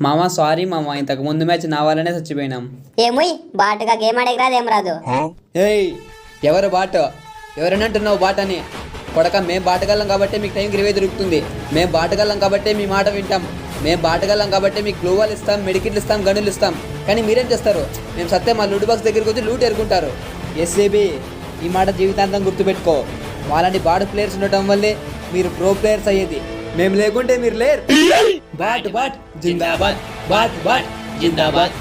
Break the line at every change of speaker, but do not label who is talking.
మామ సారీ మామ, ఇంతకు ముందు మ్యాచ్ నా వల్లనే చచ్చిపోయినాం.
ఏమోయ్ బాటుగా గేమ్ ఆడేకి రాదు ఏం రాదు.
ఏయ్ ఎవరు బాట్? ఎవరైనా అంటున్నావు బాట్ అని? కొడక మేము బాటగల్లం కాబట్టి మీకు టైంకి రివే దొరుకుతుంది. మేము బాటగల్లం కాబట్టి మీ మాట వింటాం. మేము బాటగల్లం కాబట్టి మీకు గ్లోవాల్ ఇస్తాం, మెడికిట్లు ఇస్తాం, గనులు ఇస్తాం. కానీ మీరేం చేస్తారు? మేము సత్తే మా లూట్ బాక్స్ దగ్గరికి వచ్చి లూట్ ఎరుకుంటారు. ఎస్ఏబి ఈ మాట జీవితాంతం గుర్తుపెట్టుకో. వాళ్ళని బాట్ ప్లేయర్స్ ఉండటం వల్లే మీరు ప్రో ప్లేయర్స్ అయ్యేది. మేము లేకుంటే మీరు లేరు. బాట్ బాట్ జిందాబాద్, బాట్ బాట్ జిందాబాద్.